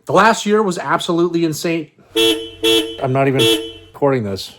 The last year was absolutely insane. I'm not even recording this.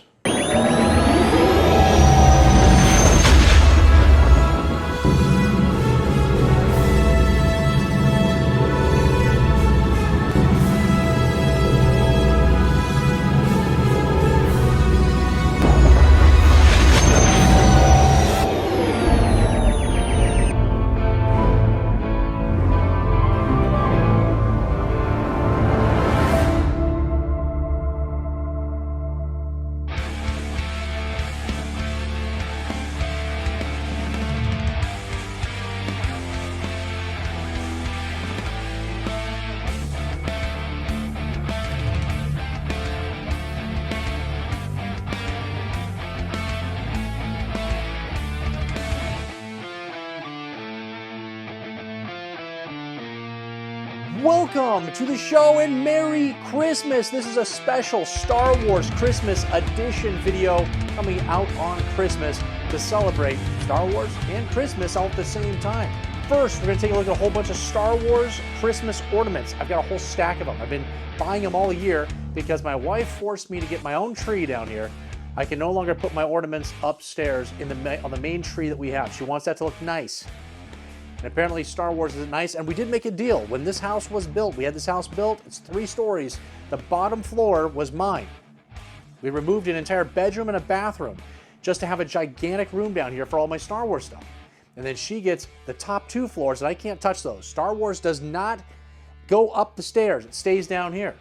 Welcome to the show and Merry Christmas. This is a special Star Wars Christmas edition video coming out on Christmas to celebrate Star Wars and Christmas all at the same time. First, we're going to take a look at a whole bunch of Star Wars Christmas ornaments. I've got a whole stack of them. I've been buying them all year because my wife forced me to get my own tree down here. I can no longer put my ornaments upstairs on the main tree that we have. She wants that to look nice. And apparently Star Wars isn't nice, and we did make a deal. When this house was built, we had this house built, it's 3 stories. The bottom floor was mine. We removed an entire bedroom and a bathroom just to have a gigantic room down here for all my Star Wars stuff. And then she gets the top 2 floors, and I can't touch those. Star Wars does not go up the stairs, it stays down here.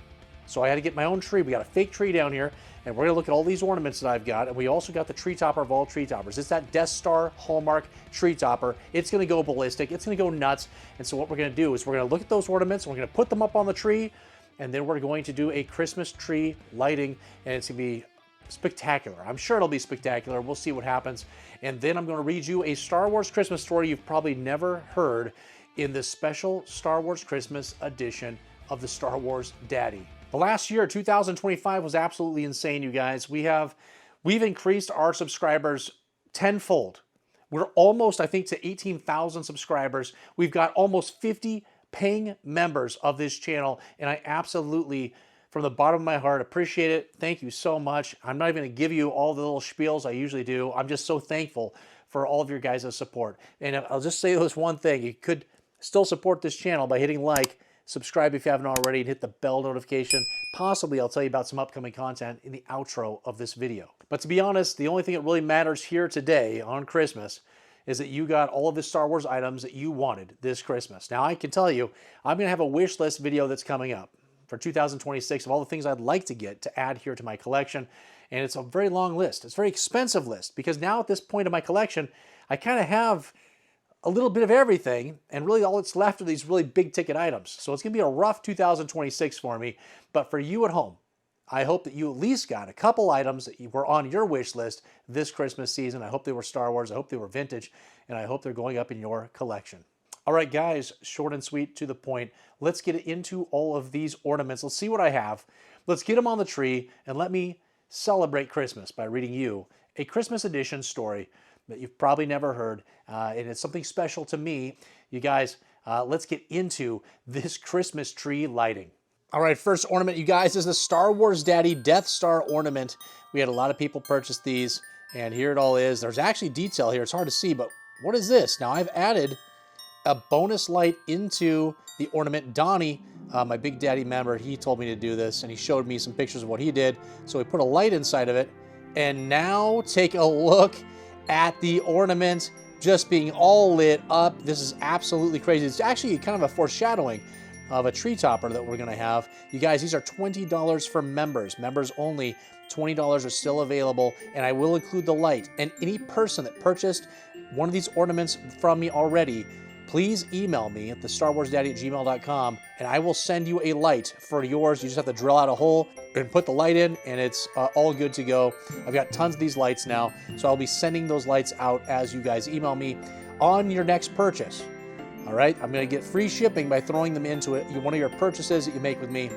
So I had to get my own tree. We got a fake tree down here, and we're gonna look at all these ornaments that I've got, and we also got the tree topper of all tree toppers. It's that Death Star Hallmark tree topper. It's gonna go ballistic, it's gonna go nuts, and so what we're gonna do is we're gonna look at those ornaments, and we're gonna put them up on the tree, and then we're going to do a Christmas tree lighting, and it's gonna be spectacular. I'm sure it'll be spectacular. We'll see what happens. And then I'm gonna read you a Star Wars Christmas story you've probably never heard in this special Star Wars Christmas edition of the Star Wars Daddy. The last year, 2025, was absolutely insane, you guys. We've increased our subscribers tenfold. We're almost, I think, to 18,000 subscribers. We've got almost 50 paying members of this channel, and I absolutely, from the bottom of my heart, appreciate it. Thank you so much. I'm not even going to give you all the little spiels I usually do. I'm just so thankful for all of your guys' support. And I'll just say this one thing. You could still support this channel by hitting like, subscribe if you haven't already, and hit the bell notification. Possibly I'll tell you about some upcoming content in the outro of this video. But to be honest, the only thing that really matters here today on Christmas is that you got all of the Star Wars items that you wanted this Christmas. Now I can tell you, I'm gonna have a wish list video that's coming up for 2026 of all the things I'd like to get to add here to my collection. And it's a very long list. It's a very expensive list because now at this point in my collection, I kind of have a little bit of everything, and really all that's left are these really big ticket items. So it's gonna be a rough 2026 for me, but for you at home, I hope that you at least got a couple items that were on your wish list this Christmas season. I hope they were Star Wars, I hope they were vintage, and I hope they're going up in your collection. All right, guys, short and sweet, to the point. Let's get into all of these ornaments. Let's see what I have. Let's get them on the tree, and let me celebrate Christmas by reading you a Christmas edition story that you've probably never heard, and it's something special to me. You guys, let's get into this Christmas tree lighting. All right, first ornament, you guys, is the Star Wars Daddy Death Star ornament. We had a lot of people purchase these, and here it all is. There's actually detail here. It's hard to see, but what is this? Now, I've added a bonus light into the ornament. Donnie, my Big Daddy member, he told me to do this, and he showed me some pictures of what he did. So we put a light inside of it, and now take a look at the ornament just being all lit up. This is absolutely crazy. It's actually kind of a foreshadowing of a tree topper that we're gonna have. You guys, these are $20 for members. Members only, $20 are still available, and I will include the light. And any person that purchased one of these ornaments from me already, please email me at thestarwarsdaddy@gmail.com, and I will send you a light for yours. You just have to drill out a hole and put the light in, and it's all good to go. I've got tons of these lights now, so I'll be sending those lights out as you guys email me on your next purchase. All right, I'm gonna get free shipping by throwing them into one of your purchases that you make with me.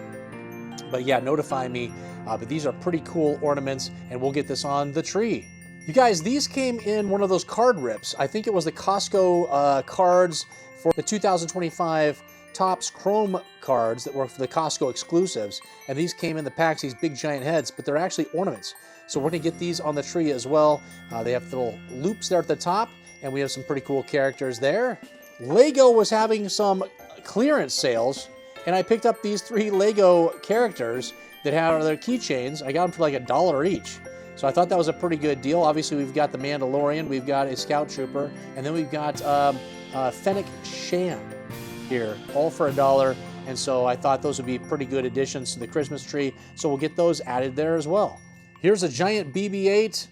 But yeah, notify me. But these are pretty cool ornaments, and we'll get this on the tree. You guys, these came in one of those card rips. I think it was the Costco cards for the 2025 Topps Chrome cards that were for the Costco exclusives, and these came in the packs, these big giant heads, but they're actually ornaments. So we're gonna get these on the tree as well. They have little loops there at the top, and we have some pretty cool characters there. Lego was having some clearance sales, and I picked up these 3 Lego characters that had their keychains. I got them for like $1 each. So I thought that was a pretty good deal. Obviously, we've got the Mandalorian, we've got a Scout Trooper, and then we've got Fennec Shan here, all for $1. And so I thought those would be pretty good additions to the Christmas tree. So we'll get those added there as well. Here's a giant BB-8,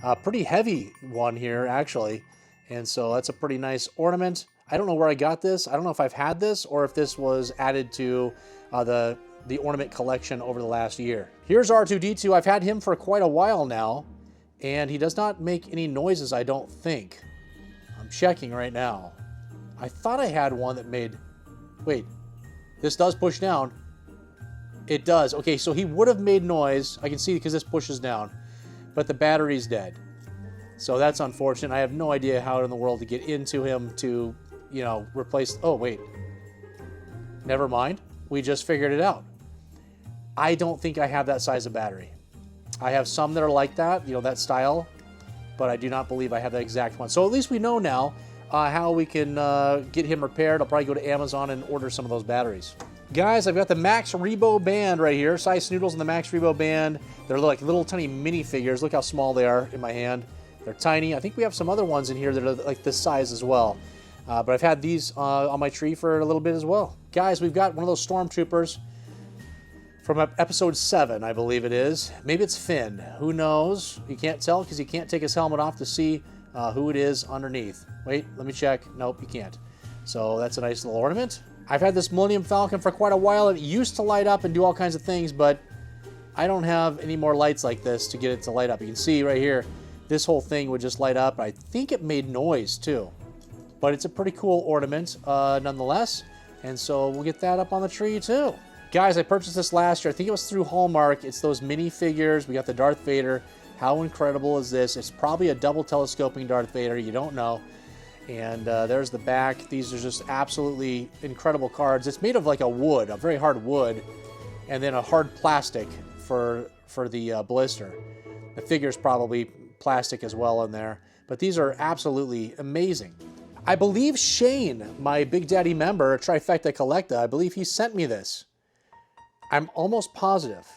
a pretty heavy one here, actually. And so that's a pretty nice ornament. I don't know where I got this. I don't know if I've had this or if this was added to the ornament collection over the last year. Here's R2-D2. I've had him for quite a while now, and he does not make any noises, I don't think. I'm checking right now. I thought I had one that made... Wait, this does push down. It does. Okay, so he would have made noise. I can see because this pushes down, but the battery's dead. So that's unfortunate. I have no idea how in the world to get into him to, you know, replace... Oh, wait. Never mind. We just figured it out. I don't think I have that size of battery. I have some that are like that, you know, that style, but I do not believe I have that exact one. So at least we know now how we can get him repaired. I'll probably go to Amazon and order some of those batteries. Guys, I've got the Max Rebo band right here. Size Noodles and the Max Rebo band. They're like little tiny mini figures. Look how small they are in my hand. They're tiny. I think we have some other ones in here that are like this size as well. But I've had these on my tree for a little bit as well. Guys, we've got one of those stormtroopers from episode 7, I believe it is. Maybe it's Finn. Who knows? You can't tell because you can't take his helmet off to see who it is underneath. Wait, let me check. Nope, you can't. So that's a nice little ornament. I've had this Millennium Falcon for quite a while. It used to light up and do all kinds of things, but I don't have any more lights like this to get it to light up. You can see right here, this whole thing would just light up. I think it made noise too. But it's a pretty cool ornament nonetheless. And so we'll get that up on the tree too. Guys, I purchased this last year. I think it was through Hallmark. It's those mini figures. We got the Darth Vader. How incredible is this? It's probably a double telescoping Darth Vader. You don't know. And there's the back. These are just absolutely incredible cards. It's made of like a wood, a very hard wood, and then a hard plastic for the blister. The figure's probably plastic as well in there. But these are absolutely amazing. I believe Shane, my Big Daddy member, Trifecta Collecta, I believe he sent me this. I'm almost positive.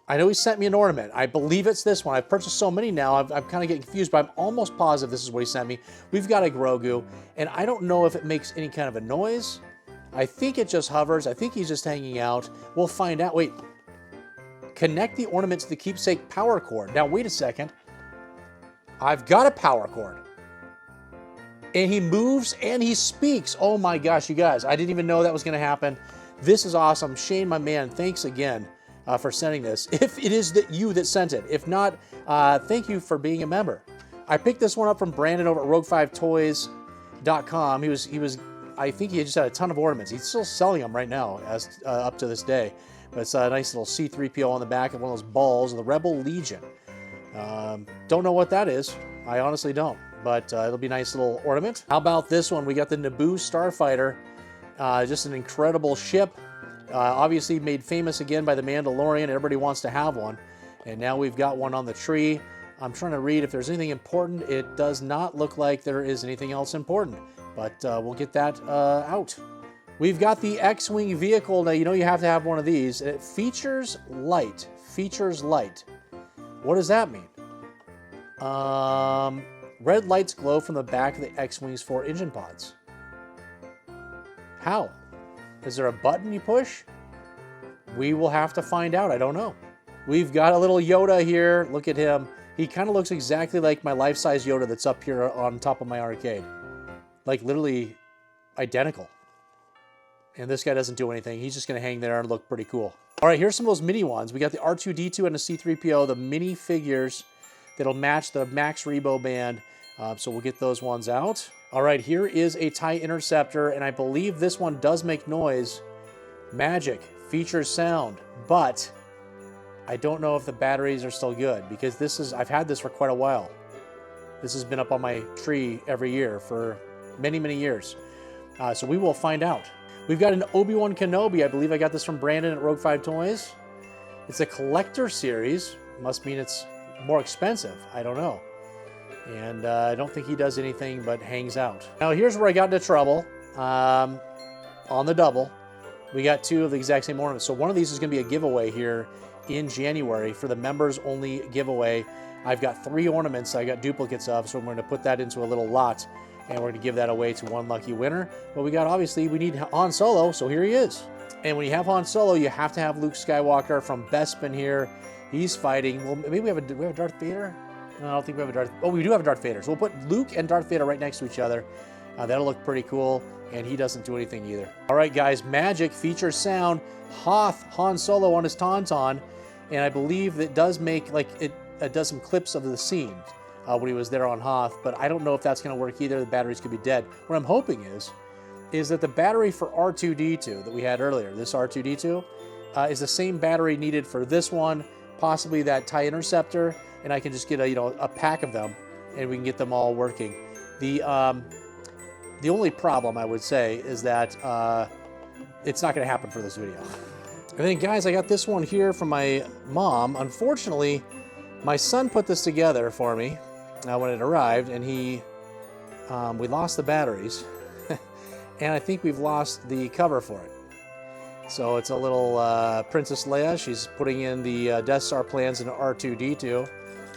I know he sent me an ornament. I believe it's this one. I've purchased so many now, I'm kind of getting confused, but I'm almost positive this is what he sent me. We've got a Grogu, and I don't know if it makes any kind of a noise. I think it just hovers. I think he's just hanging out. We'll find out. Wait. Connect the ornament to the keepsake power cord. Now, wait a second. I've got a power cord. And he moves and he speaks. Oh my gosh, you guys. I didn't even know that was going to happen. This is awesome. Shane, my man, thanks again for sending this. If it is you that sent it. If not, thank you for being a member. I picked this one up from Brandon over at rogue5toys.com. He was, I think he just had a ton of ornaments. He's still selling them right now, as up to this day. But it's a nice little C-3PO on the back of one of those balls of the Rebel Legion. Don't know what that is. I honestly don't. But it'll be a nice little ornament. How about this one? We got the Naboo Starfighter. Just an incredible ship. Obviously made famous again by the Mandalorian. Everybody wants to have one. And now we've got one on the tree. I'm trying to read if there's anything important. It does not look like there is anything else important. But we'll get that out. We've got the X-Wing vehicle. Now, you know you have to have one of these. It features light. Features light. What does that mean? Red lights glow from the back of the X-Wing's 4 engine pods. How? Is there a button you push? We will have to find out. I don't know. We've got a little Yoda here. Look at him. He kind of looks exactly like my life-size Yoda that's up here on top of my arcade. Like literally identical. And this guy doesn't do anything. He's just going to hang there and look pretty cool. All right, here's some of those mini ones. We got the R2-D2 and a C-3PO, the mini figures that'll match the Max Rebo band. So we'll get those ones out. All right, here is a TIE Interceptor, and I believe this one does make noise. Magic, features sound, but I don't know if the batteries are still good because I've had this for quite a while. This has been up on my tree every year for many, many years. So we will find out. We've got an Obi-Wan Kenobi. I believe I got this from Brandon at Rogue 5 Toys. It's a collector series. Must mean it's more expensive. I don't know. And I don't think he does anything but hangs out. Now here's where I got into trouble. On the double, we got 2 of the exact same ornaments. So one of these is going to be a giveaway here in January for the members only giveaway. I've got 3 ornaments I got duplicates of, so I'm going to put that into a little lot, and we're going to give that away to one lucky winner. But we need Han Solo, so here he is. And when you have Han Solo, you have to have Luke Skywalker from Bespin here. He's fighting. Well, maybe we have a Darth Vader? No, I don't think we have a Darth... Oh, we do have a Darth Vader. So we'll put Luke and Darth Vader right next to each other. That'll look pretty cool, and he doesn't do anything either. All right, guys, Magic features sound. Hoth, Han Solo on his Tauntaun, and I believe that does make, like, it does some clips of the scene when he was there on Hoth, but I don't know if that's going to work either. The batteries could be dead. What I'm hoping is that the battery for R2-D2 that we had earlier, this R2-D2, is the same battery needed for this one, possibly that TIE Interceptor, and I can just get a pack of them, and we can get them all working. The only problem, I would say, is that it's not going to happen for this video. And then, guys, I got this one here from my mom. Unfortunately, my son put this together for me when it arrived, and we lost the batteries, and I think we've lost the cover for it. So it's a little Princess Leia. She's putting in the Death Star plans into R2-D2.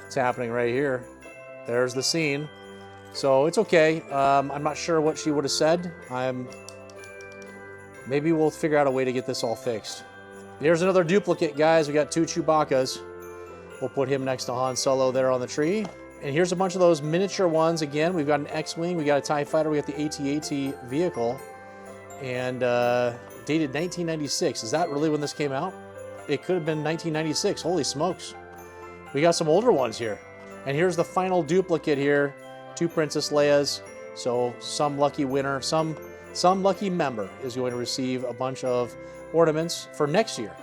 It's happening right here. There's the scene. So it's okay. I'm not sure what she would have said. Maybe we'll figure out a way to get this all fixed. Here's another duplicate, guys. We got 2 Chewbacca's. We'll put him next to Han Solo there on the tree. And here's a bunch of those miniature ones. Again, we've got an X-Wing, we got a TIE Fighter, we got the AT-AT vehicle. And dated 1996. Is that really when this came out? It could have been 1996. Holy smokes. We got some older ones here. And here's the final duplicate here. 2 Princess Leias. So some lucky winner, some lucky member is going to receive a bunch of ornaments for next year.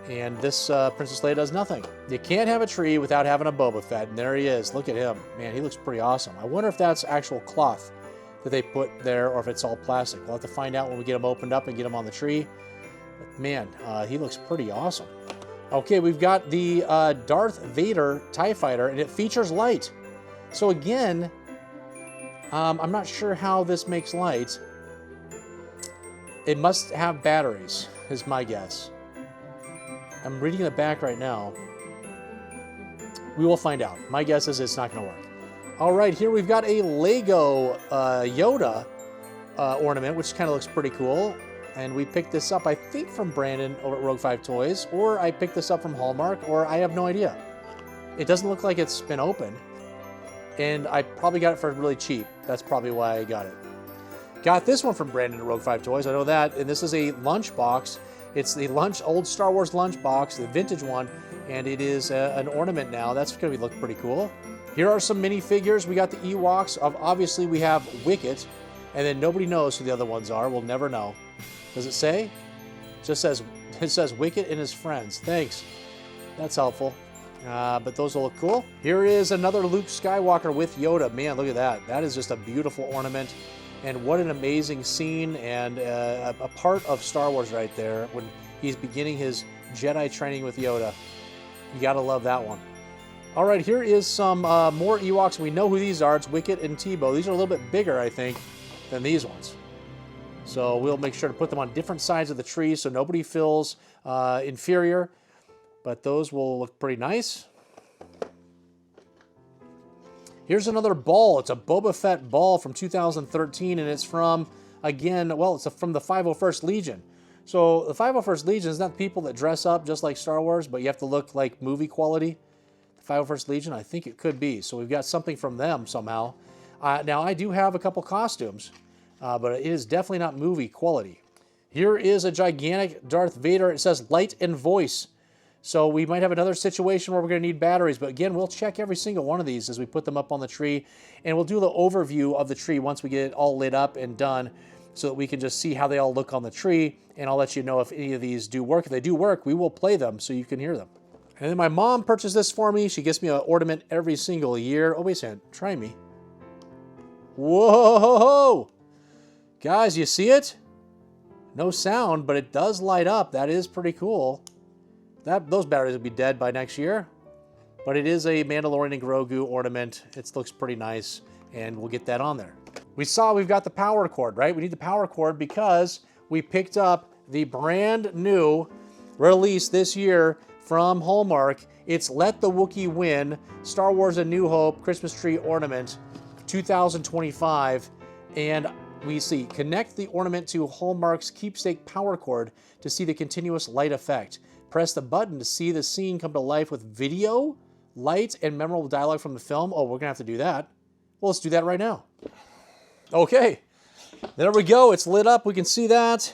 And this Princess Leia does nothing. You can't have a tree without having a Boba Fett, and there he is. Look at him. Man, he looks pretty awesome. I wonder if that's actual cloth that they put there or if it's all plastic. We'll have to find out when we get him opened up and get him on the tree. But man, he looks pretty awesome. Okay, we've got the Darth Vader TIE Fighter, and it features light. So again, I'm not sure how this makes light. It must have batteries, is my guess. I'm reading the back right now. We will find out. My guess is it's not going to work. All right, here we've got a Lego Yoda ornament, which kind of looks pretty cool. And we picked this up, I think, from Brandon over at Rogue 5 Toys, or I picked this up from Hallmark, or I have no idea. It doesn't look like it's been opened. And I probably got it for really cheap. That's probably why I got it. Got this one from Brandon at Rogue 5 Toys. I know that. And this is a lunchbox. It's the old Star Wars lunchbox, the vintage one. And it is an ornament now. That's going to look pretty cool. Here are some mini-figures. We got the Ewoks. Obviously, we have Wicket. And then nobody knows who the other ones are. We'll never know. Does it say? It says Wicket and his friends. Thanks. That's helpful. But those will look cool. Here is another Luke Skywalker with Yoda. Man, look at that. That is just a beautiful ornament. And what an amazing scene and a part of Star Wars right there when he's beginning his Jedi training with Yoda. You gotta love that one. All right, here is some more Ewoks. We know who these are. It's Wicket and Tebow. These are a little bit bigger, I think, than these ones. So we'll make sure to put them on different sides of the tree so nobody feels inferior. But those will look pretty nice. Here's another ball. It's a Boba Fett ball from 2013, and it's from, again, well, it's from the 501st Legion. So the 501st Legion is not people that dress up just like Star Wars, but you have to look like movie quality. The 501st Legion, I think it could be. So we've got something from them somehow. Now, I do have a couple costumes, but it is definitely not movie quality. Here is a gigantic Darth Vader. It says light and voice. So we might have another situation where we're going to need batteries. But again, we'll check every single one of these as we put them up on the tree. And we'll do the overview of the tree once we get it all lit up and done so that we can just see how they all look on the tree. And I'll let you know if any of these do work. If they do work, we will play them so you can hear them. And then my mom purchased this for me. She gets me an ornament every single year. Oh, wait a second. Try me. Whoa! Guys, you see it? No sound, but it does light up. That is pretty cool. Those batteries will be dead by next year. But it is a Mandalorian and Grogu ornament. It looks pretty nice, and we'll get that on there. We've got the power cord, right? We need the power cord because we picked up the brand new release this year from Hallmark. It's Let the Wookiee Win, Star Wars A New Hope Christmas Tree Ornament 2025. And we see, connect the ornament to Hallmark's keepsake power cord to see the continuous light effect. Press the button to see the scene come to life with video, light, and memorable dialogue from the film. Oh, we're gonna have to do that. Well, let's do that right now. Okay, there we go. It's lit up. We can see that.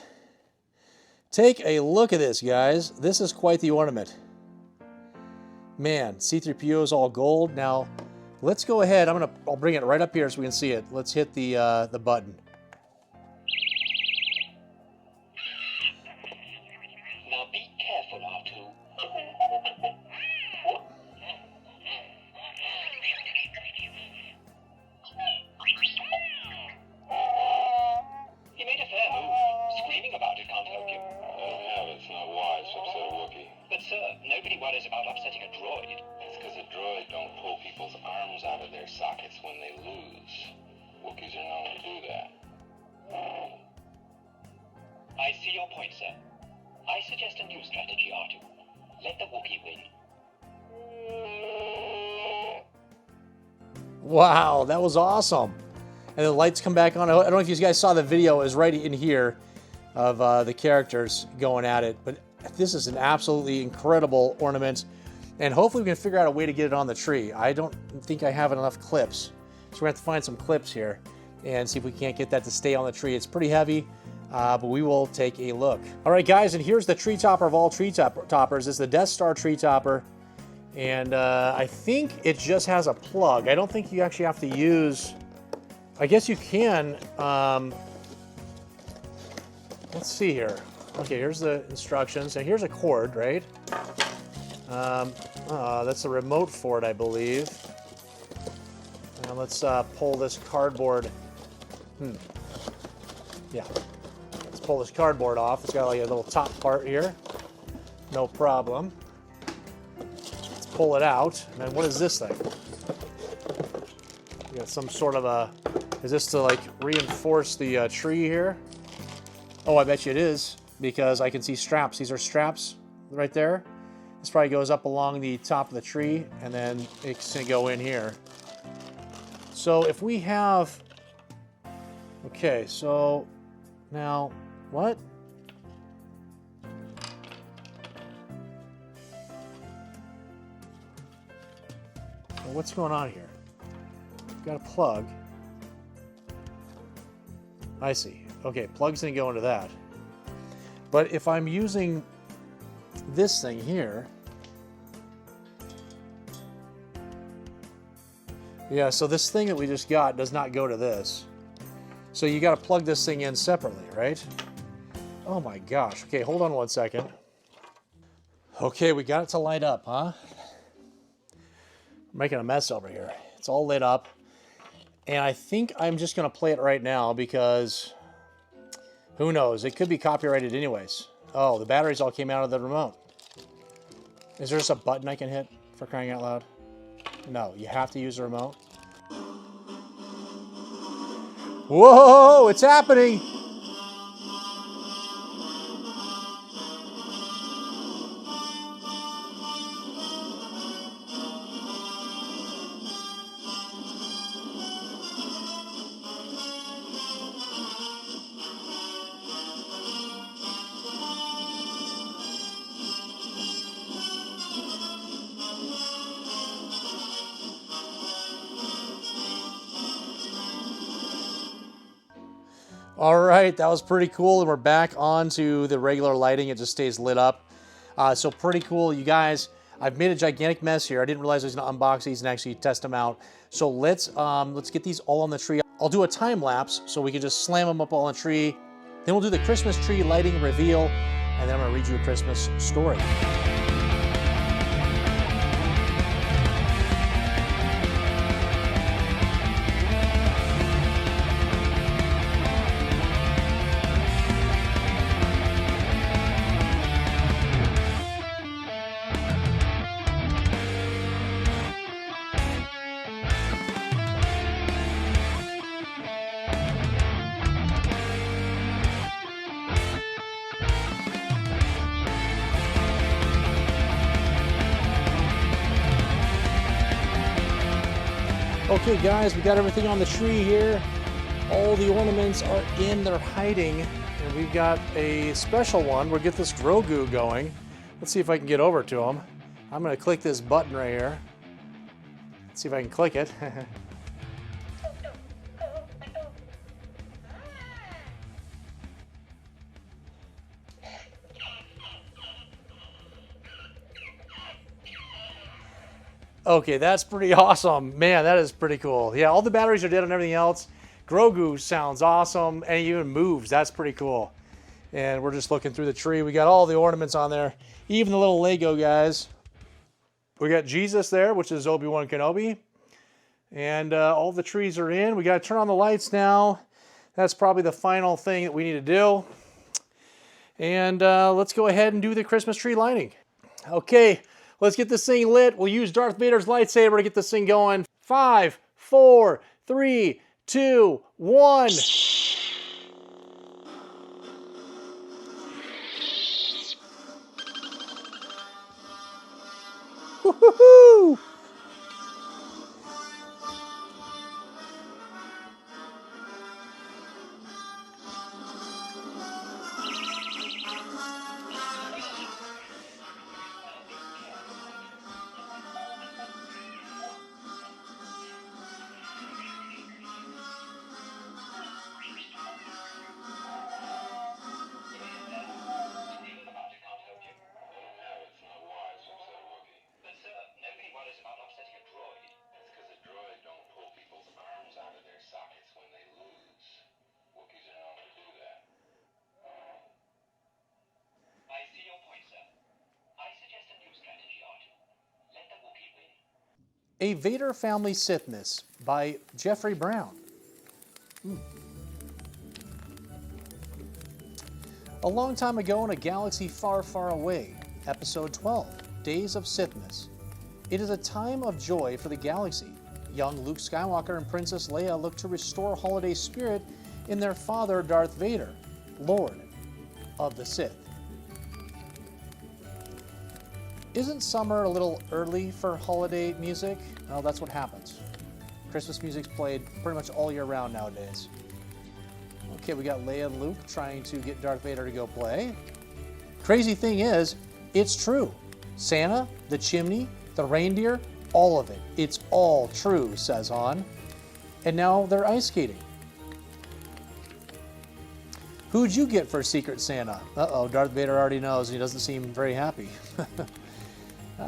Take a look at this, guys. This is quite the ornament. Man, C-3PO is all gold. Now, let's go ahead. I'll bring it right up here so we can see it. Let's hit the button. Now be careful, R2. You made a fair move. Screaming about it can't help you. It's not wise to upset a Wookiee. But sir, nobody worries about upsetting a droid. It's because a droid don't pull people's arms out of their sockets when they lose. Wookiees are known to do that. I see your point, sir. I suggest a new strategy, R2. Let the Wookiee win. Wow, that was awesome. And the lights come back on. I don't know if you guys saw the video. It was right in here of the characters going at it. But this is an absolutely incredible ornament. And hopefully we can figure out a way to get it on the tree. I don't think I have enough clips. So we're going to have to find some clips here and see if we can't get that to stay on the tree. It's pretty heavy, but we will take a look. All right, guys, and here's the tree topper of all tree toppers. It's the Death Star tree topper. And I think it just has a plug. I don't think you actually have to use... I guess you can... let's see here. Okay, here's the instructions. And here's a cord, right? That's a remote for it, I believe. Now let's pull this cardboard. Yeah. Let's pull this cardboard off. It's got like a little top part here. No problem. Let's pull it out. And then what is this thing? We got some sort of a... Is this to like reinforce the tree here? Oh, I bet you it is, because I can see straps. These are straps right there. This probably goes up along the top of the tree, and then it's gonna go in here. So if we have... Okay, so now, what? Well, what's going on here? Got a plug. I see. Okay, plug's gonna go into that. But if I'm using this thing here, yeah, so this thing that we just got does not go to this. So you got to plug this thing in separately, right? Oh my gosh. Okay, hold on one second. Okay, we got it to light up, huh? I'm making a mess over here. It's all lit up. And I think I'm just going to play it right now because who knows? It could be copyrighted anyways. Oh, the batteries all came out of the remote. Is there just a button I can hit for crying out loud? No, you have to use the remote. Whoa, it's happening! All right, that was pretty cool, and we're back onto the regular lighting. It just stays lit up. So pretty cool, you guys. I've made a gigantic mess here. I didn't realize I was gonna unbox these and actually test them out. So let's get these all on the tree. I'll do a time lapse so we can just slam them up all on the tree. Then we'll do the Christmas tree lighting reveal, and then I'm gonna read you a Christmas story. Okay guys, we got everything on the tree here. All the ornaments are in, they're hiding. And we've got a special one. We'll get this Grogu going. Let's see if I can get over to him. I'm gonna click this button right here. Let's see if I can click it. Okay, that's pretty awesome. Man, that is pretty cool. Yeah, all the batteries are dead on everything else. Grogu sounds awesome, and he even moves. That's pretty cool. And we're just looking through the tree. We got all the ornaments on there, even the little Lego guys. We got Jesus there, which is Obi-Wan Kenobi. And all the trees are in. We got to turn on the lights now. That's probably the final thing that we need to do. And let's go ahead and do the Christmas tree lighting. Okay, let's get this thing lit. We'll use Darth Vader's lightsaber to get this thing going. 5, 4, 3, 2, 1. Woo-hoo-hoo! I see your point, sir. I suggest a new strategy, R2. Let the Wookiee win. A Vader Family Sithmas by Jeffrey Brown. A long time ago in a galaxy far, far away, Episode 12, Days of Sithmas. It is a time of joy for the galaxy. Young Luke Skywalker and Princess Leia look to restore holiday spirit in their father Darth Vader, Lord of the Sith. Isn't summer a little early for holiday music? Well, that's what happens. Christmas music's played pretty much all year round nowadays. Okay, we got Leia and Luke trying to get Darth Vader to go play. Crazy thing is, it's true. Santa, the chimney, the reindeer, all of it. It's all true, says Han. And now they're ice skating. Who'd you get for Secret Santa? Uh-oh, Darth Vader already knows and he doesn't seem very happy.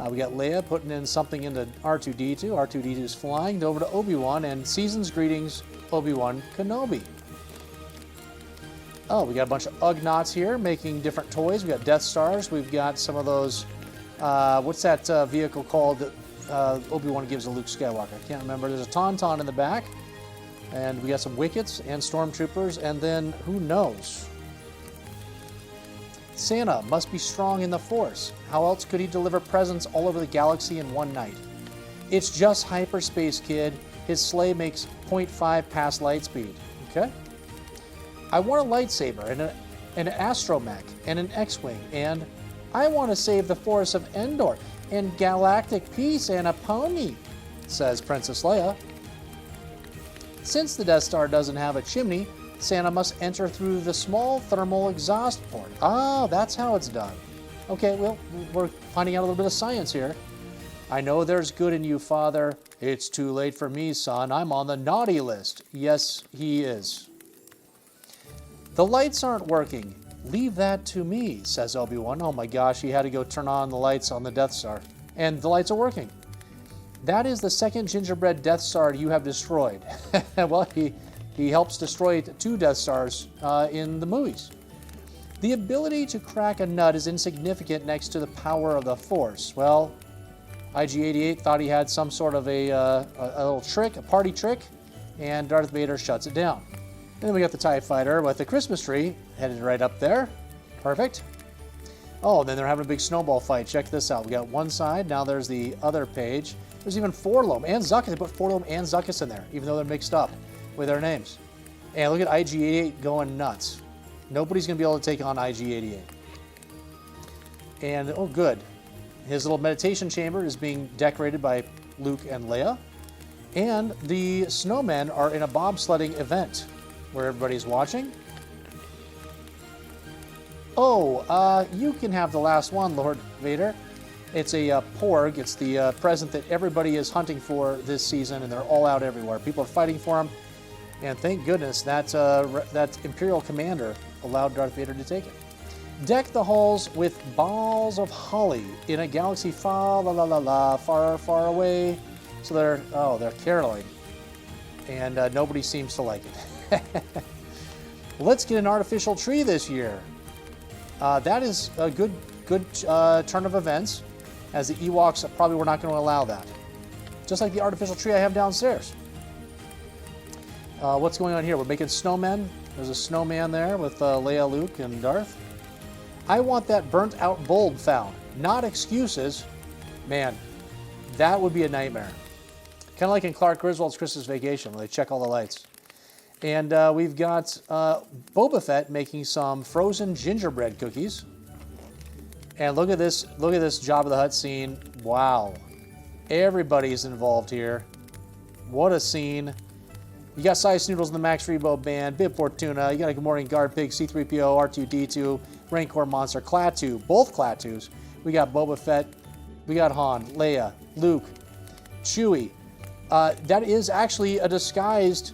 We got Leia putting in something into R2-D2. R2-D2's flying over to Obi-Wan, and season's greetings, Obi-Wan Kenobi. Oh, we got a bunch of Ugnaughts here making different toys. We got Death Stars. We've got some of those, what's that vehicle called that Obi-Wan gives to Luke Skywalker? I can't remember. There's a Tauntaun in the back. And we got some Wickets and Stormtroopers, and then who knows? Santa must be strong in the Force. How else could he deliver presents all over the galaxy in one night? It's just hyperspace, kid. His sleigh makes 0.5 past light speed. Okay? I want a lightsaber and an astromech and an X-wing, and I want to save the Forest of Endor and galactic peace and a pony, says Princess Leia. Since the Death Star doesn't have a chimney, Santa must enter through the small thermal exhaust port. Ah, that's how it's done. Okay, well, we're finding out a little bit of science here. I know there's good in you, Father. It's too late for me, son. I'm on the naughty list. Yes, he is. The lights aren't working. Leave that to me, says Obi-Wan. Oh my gosh, he had to go turn on the lights on the Death Star. And the lights are working. That is the second gingerbread Death Star you have destroyed. Well, he helps destroy 2 Death Stars in the movies. The ability to crack a nut is insignificant next to the power of the Force. Well, IG-88 thought he had some sort of a little trick, a party trick, and Darth Vader shuts it down. And then we got the TIE Fighter with the Christmas tree headed right up there. Perfect. Oh, then they're having a big snowball fight. Check this out. We got one side. Now there's the other page. There's even Forlom and Zuckuss. They put Forlom and Zuckuss in there, even though they're mixed up with their names. And look at IG-88 going nuts. Nobody's going to be able to take on IG-88. And, oh, good. His little meditation chamber is being decorated by Luke and Leia. And the snowmen are in a bobsledding event where everybody's watching. Oh, you can have the last one, Lord Vader. It's a porg. It's the present that everybody is hunting for this season, and they're all out everywhere. People are fighting for them, and thank goodness that Imperial commander allowed Darth Vader to take it. Deck the halls with balls of holly in a galaxy far, far, far away. So they're caroling, and nobody seems to like it. Let's get an artificial tree this year. That is a good turn of events, as the Ewoks probably were not going to allow that. Just like the artificial tree I have downstairs. What's going on here? We're making snowmen. There's a snowman there with Leia, Luke, and Darth. I want that burnt out bulb found. Not excuses. Man, that would be a nightmare. Kind of like in Clark Griswold's Christmas Vacation, where they check all the lights. And we've got Boba Fett making some frozen gingerbread cookies. And look at this Jabba the Hutt scene. Wow. Everybody's involved here. What a scene. You got Size Noodles in the Max Rebo Band, Bib Fortuna, you got a Good Morning Guard Pig, C-3PO, R2-D2, Rancor Monster, Klaatu, both Klaatus. We got Boba Fett, we got Han, Leia, Luke, Chewie. That is actually a disguised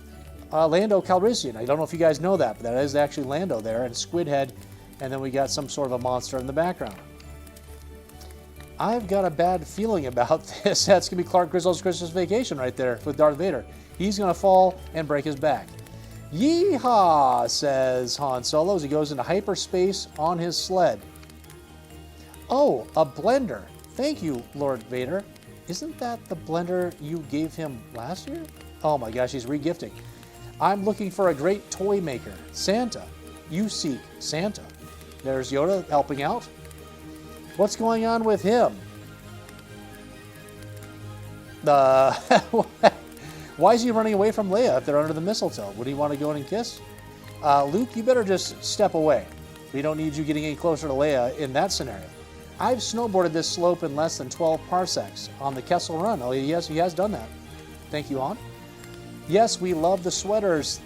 Lando Calrissian. I don't know if you guys know that, but that is actually Lando there, and Squid Head, and then we got some sort of a monster in the background. I've got a bad feeling about this. That's going to be Clark Griswold's Christmas Vacation right there with Darth Vader. He's going to fall and break his back. Yeehaw, says Han Solo as he goes into hyperspace on his sled. Oh, a blender. Thank you, Lord Vader. Isn't that the blender you gave him last year? Oh my gosh, he's regifting. I'm looking for a great toy maker. Santa. You seek Santa. There's Yoda helping out. What's going on with him? Why is he running away from Leia if they're under the mistletoe? Would he want to go in and kiss? Luke, you better just step away. We don't need you getting any closer to Leia in that scenario. I've snowboarded this slope in less than 12 parsecs on the Kessel Run. Oh, yes, he has done that. Thank you, Han. Yes, we love the sweaters.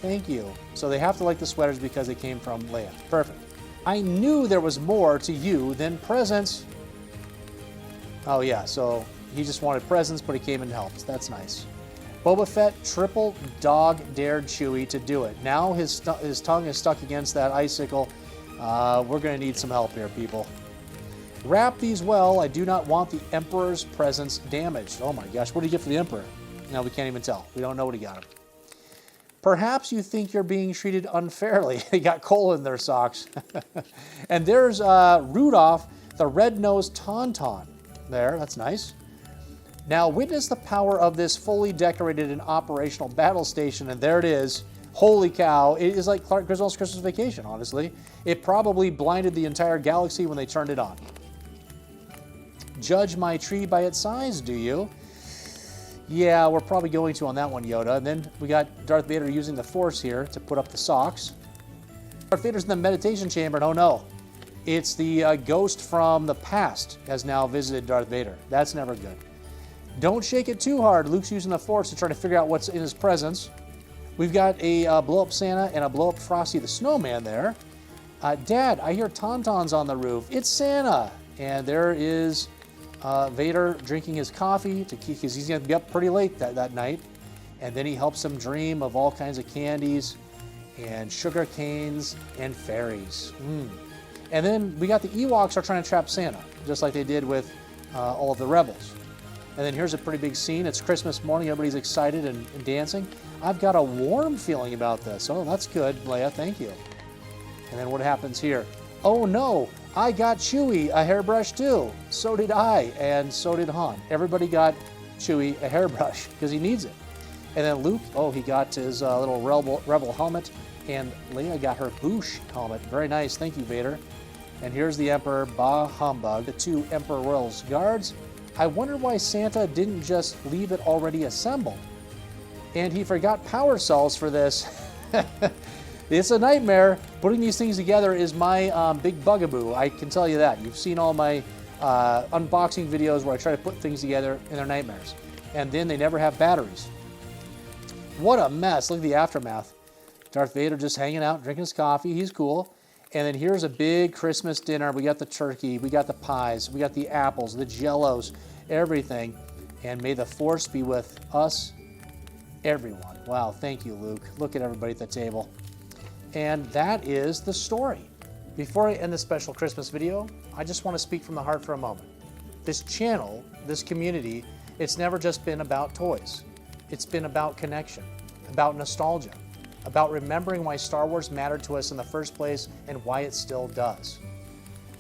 Thank you. So they have to like the sweaters because they came from Leia. Perfect. I knew there was more to you than presents. Oh, yeah, so he just wanted presents, but he came and helped. That's nice. Boba Fett triple dog dared Chewie to do it. Now his tongue is stuck against that icicle. We're going to need some help here, people. Wrap these well. I do not want the Emperor's presents damaged. Oh my gosh, what did he get for the Emperor? No, we can't even tell. We don't know what he got him. Perhaps you think you're being treated unfairly. They got coal in their socks. And there's Rudolph, the red-nosed Tauntaun. There, that's nice. Now witness the power of this fully decorated and operational battle station, and there it is. Holy cow, it is like Clark Griswold's Christmas Vacation, honestly. It probably blinded the entire galaxy when they turned it on. Judge my tree by its size, do you? Yeah, we're probably going to on that one, Yoda. And then we got Darth Vader using the Force here to put up the socks. Darth Vader's in the meditation chamber, and oh no. It's the ghost from the past has now visited Darth Vader. That's never good. Don't shake it too hard. Luke's using the Force to try to figure out what's in his presence. We've got a blow-up Santa and a blow-up Frosty the Snowman there. Dad, I hear Tauntaun's on the roof. It's Santa. And there is Vader drinking his coffee because he's going to be up pretty late that night. And then he helps him dream of all kinds of candies and sugar canes and fairies. And then we got the Ewoks are trying to trap Santa, just like they did with all of the rebels. And then here's a pretty big scene. It's Christmas morning. Everybody's excited and dancing. I've got a warm feeling about this. Oh, that's good, Leia. Thank you. And then what happens here? Oh, no. I got Chewie a hairbrush, too. So did I, and so did Han. Everybody got Chewie a hairbrush because he needs it. And then Luke, oh, he got his little rebel helmet. And Leia got her Boosh helmet. Very nice. Thank you, Vader. And here's the Emperor, Bah Humbug, the two Emperor Royal's guards. I wonder why Santa didn't just leave it already assembled. And he forgot power cells for this. It's a nightmare. Putting these things together is my big bugaboo. I can tell you that. You've seen all my unboxing videos where I try to put things together and they're nightmares. and then they never have batteries. What a mess. Look at the aftermath. Darth Vader just hanging out, drinking his coffee. He's cool. And then here's a big Christmas dinner. We got the turkey, we got the pies, we got the apples, the jellos, everything. And may the Force be with us, everyone. Wow, thank you, Luke. Look at everybody at the table. And that is the story. Before I end this special Christmas video, I just want to speak from the heart for a moment. This channel, this community, it's never just been about toys. It's been about connection, about nostalgia, about remembering why Star Wars mattered to us in the first place and why it still does.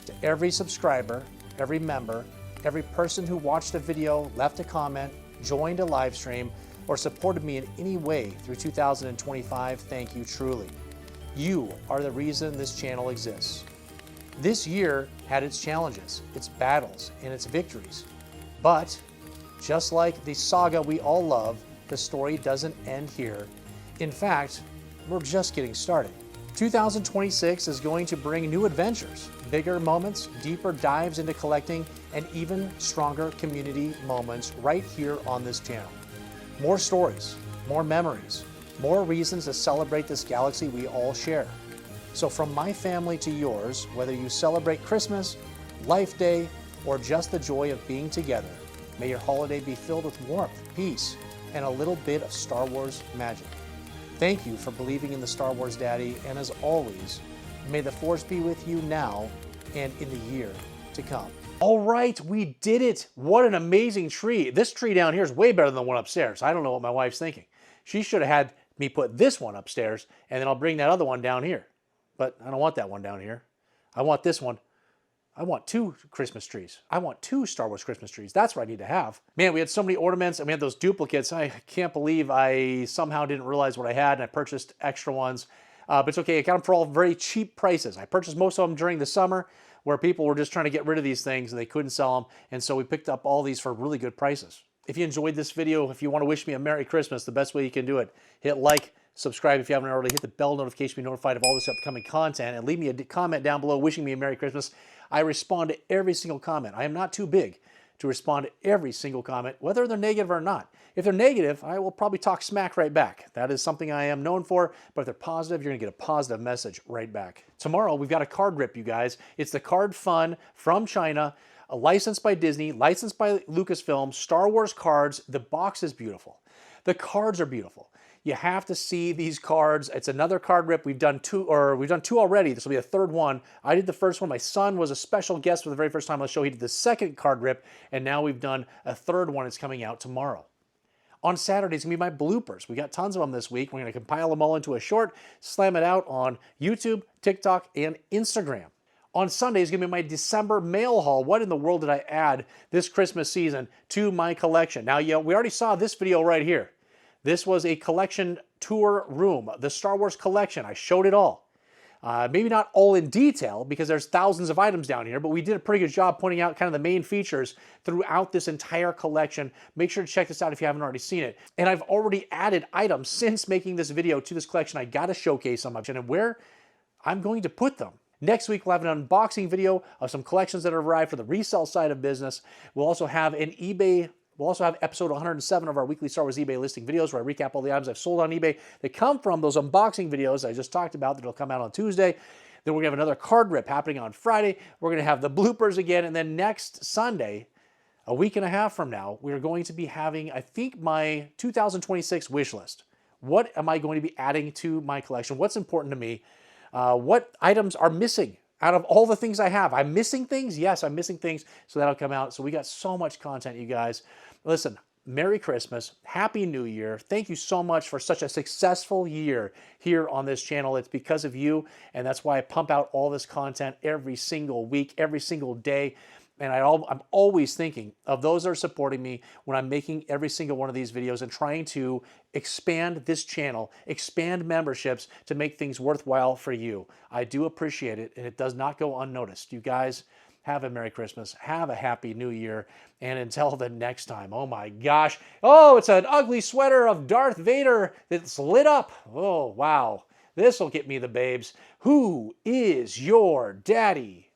To every subscriber, every member, every person who watched a video, left a comment, joined a live stream, or supported me in any way through 2025, thank you truly. You are the reason this channel exists. This year had its challenges, its battles, and its victories. But just like the saga we all love, the story doesn't end here. In fact, we're just getting started. 2026 is going to bring new adventures, bigger moments, deeper dives into collecting, and even stronger community moments right here on this channel. More stories, more memories, more reasons to celebrate this galaxy we all share. So from my family to yours, whether you celebrate Christmas, Life Day, or just the joy of being together, may your holiday be filled with warmth, peace, and a little bit of Star Wars magic. Thank you for believing in the Star Wars Daddy, and as always, may the Force be with you now and in the year to come. All right, we did it. What an amazing tree. This tree down here is way better than the one upstairs. I don't know what my wife's thinking. She should have had me put this one upstairs, and then I'll bring that other one down here. But I don't want that one down here. I want this one. I want 2 Christmas trees. I want 2 Star Wars Christmas trees. That's what I need to have. Man, we had so many ornaments and we had those duplicates. I can't believe I somehow didn't realize what I had and I purchased extra ones. But it's okay. I got them for all very cheap prices. I purchased most of them during the summer where people were just trying to get rid of these things and they couldn't sell them. And so we picked up all these for really good prices. If you enjoyed this video, if you want to wish me a Merry Christmas, the best way you can do it, hit like, subscribe if you haven't already, hit the bell notification to be notified of all this upcoming content, and leave me a comment down below wishing me a Merry Christmas. I respond to every single comment. I am not too big to respond to every single comment, whether they're negative or not. If they're negative, I will probably talk smack right back. That is something I am known for, but if they're positive, you're gonna get a positive message right back. Tomorrow, we've got a card rip, you guys. It's the Card Fun from China, licensed by Disney, licensed by Lucasfilm, Star Wars cards. The box is beautiful. The cards are beautiful. You have to see these cards. It's another card rip. We've done 2 already. This will be a 3rd one. I did the first one. My son was a special guest for the very first time on the show. He did the 2nd card rip, and now we've done a 3rd one. It's coming out tomorrow. On Saturday, it's going to be my bloopers. We got tons of them this week. We're going to compile them all into a short, slam it out on YouTube, TikTok, and Instagram. On Sunday is going to be my December mail haul. What in the world did I add this Christmas season to my collection? Now, we already saw this video right here. This was a collection tour room, the Star Wars collection. I showed it all. Maybe not all in detail because there's thousands of items down here, but we did a pretty good job pointing out kind of the main features throughout this entire collection. Make sure to check this out if you haven't already seen it. And I've already added items since making this video to this collection. I got to showcase some of them and where I'm going to put them. Next week, we'll have an unboxing video of some collections that have arrived for the resale side of business. We'll also have an eBay. We'll also have episode 107 of our weekly Star Wars eBay listing videos where I recap all the items I've sold on eBay that come from those unboxing videos I just talked about that will come out on Tuesday. Then we're going to have another card rip happening on Friday. We're going to have the bloopers again. And then next Sunday, a week and a half from now, we're going to be having, I think, my 2026 wish list. What am I going to be adding to my collection? What's important to me? What items are missing out of all the things I have? I'm missing things? Yes, I'm missing things. So that'll come out. So we got so much content, you guys. Listen, Merry Christmas. Happy New Year. Thank you so much for such a successful year here on this channel. It's because of you, and that's why I pump out all this content every single week, every single day. And I'm always thinking of those that are supporting me when I'm making every single one of these videos and trying to expand this channel, expand memberships to make things worthwhile for you. I do appreciate it, and it does not go unnoticed. You guys, have a Merry Christmas. Have a Happy New Year. And until the next time, oh my gosh. Oh, it's an ugly sweater of Darth Vader that's lit up. Oh, wow. This will get me the babes. Who is your daddy?